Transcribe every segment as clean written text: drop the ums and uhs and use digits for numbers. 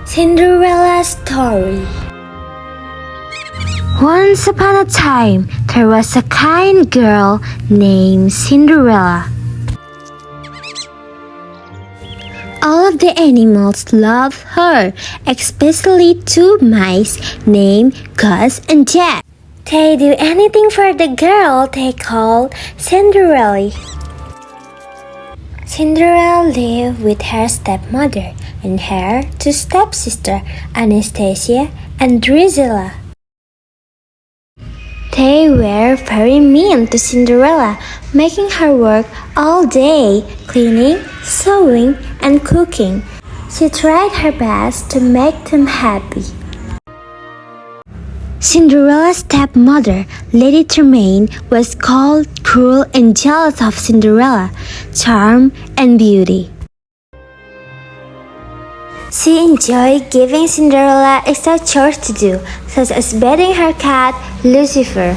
Cinderella story. Once upon a time, there was a kind girl named Cinderella. All of the animals loved her, especially two mice named Gus and Jack. They do anything for the girl they called Cinderella. Cinderella lived with her stepmother and her two stepsisters, Anastasia and Drusilla. They were very mean to Cinderella, making her work all day, cleaning, sewing, and cooking. She tried her best to make them happy. Cinderella's stepmother, Lady Tremaine, was called cruel and jealous of Cinderella, charm and beauty. She enjoyed giving Cinderella extra chores to do, such as bathing her cat, Lucifer.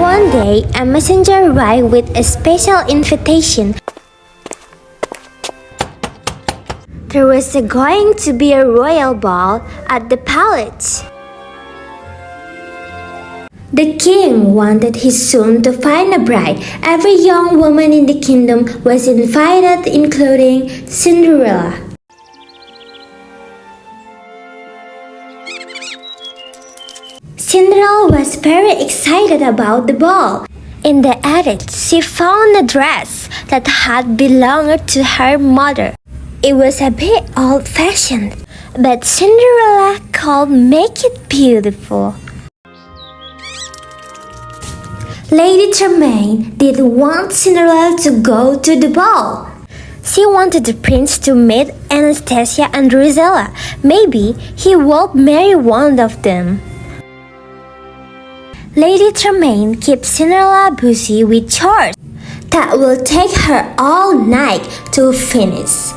One day, a messenger arrived with a special invitation. There was going to be a royal ball at the palace. The king wanted his son to find a bride. Every young woman in the kingdom was invited, including Cinderella. Cinderella was very excited about the ball. In the attic, she found a dress that had belonged to her mother. It was a bit old-fashioned, but Cinderella could make it beautiful. Lady Tremaine did want Cinderella to go to the ball. She wanted the prince to meet Anastasia and Drusilla. Maybe he would marry one of them. Lady Tremaine keeps Cinderella busy with chores that will take her all night to finish.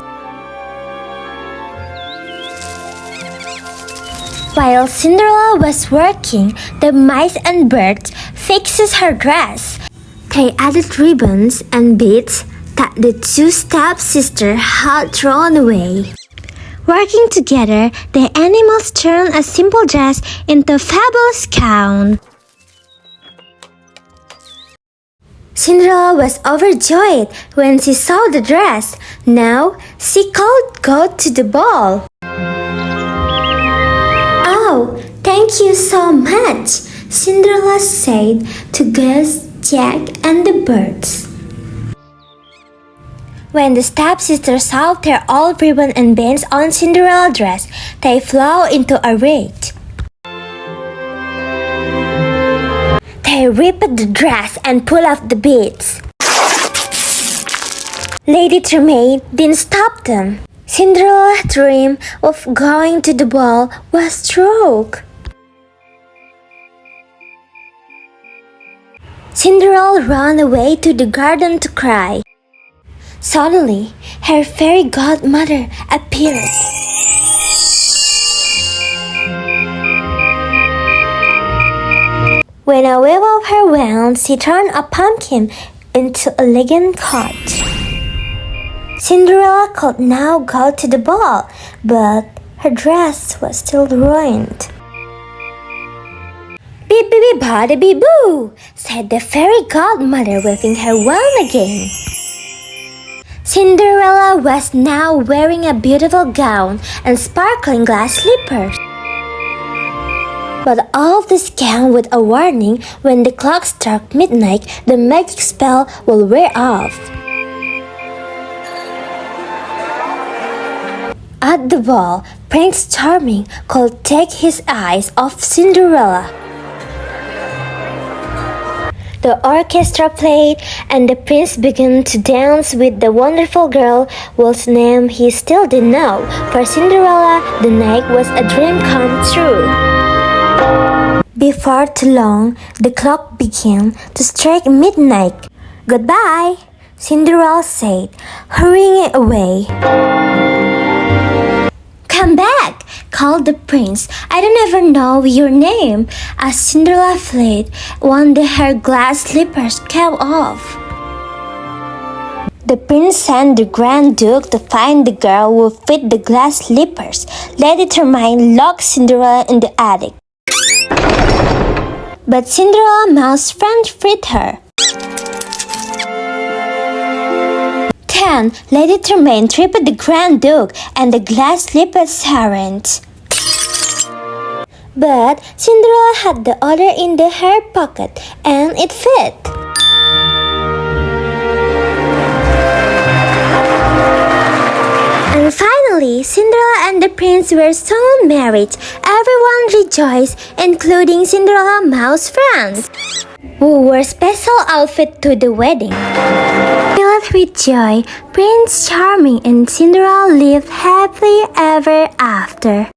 While Cinderella was working, the mice and birds fixes her dress. They added ribbons and beads that the two stepsisters had thrown away. Working together, the animals turned a simple dress into a fabulous gown. Cinderella was overjoyed when she saw the dress. Now she could go to the ball. "Oh, thank you so much," Cinderella said to Gus, Jack, and the birds. When the stepsisters saw their old ribbon and bands on Cinderella's dress, they flew into a rage. They ripped the dress and pulled off the beads. Lady Tremaine didn't stop them. Cinderella's dream of going to the ball was true. Cinderella ran away to the garden to cry. Suddenly, her fairy godmother appeared. When a wave of her wand, she turned a pumpkin into a elegant coat. Cinderella could now go to the ball, but her dress was still ruined. "Beep beep beep bada beep boo," said the fairy godmother, waving her wand again. Cinderella was now wearing a beautiful gown and sparkling glass slippers. But all this came with a warning: when the clock struck midnight, the magic spell will wear off. At the ball, Prince Charming could take his eyes off Cinderella. The orchestra played, and the prince began to dance with the wonderful girl whose name he still didn't know. For Cinderella, the night was a dream come true. Before too long, the clock began to strike midnight. "Goodbye," Cinderella said, hurrying away. "Come back," called the prince. "I don't ever know your name." As Cinderella fled, one day her glass slippers came off. The prince sent the Grand Duke to find the girl who fit the glass slippers. Lady Tremaine locked Cinderella in the attic. But Cinderella Mouse's friend freed her. Then Lady Tremaine tripped the Grand Duke and the glass slippers aren't. But Cinderella had the other in her pocket and it fit. And finally, Cinderella and the prince were soon married. Everyone rejoiced, including Cinderella Mouse's friends, who wore special outfits to the wedding. Filled with joy, Prince Charming and Cinderella lived happily ever after.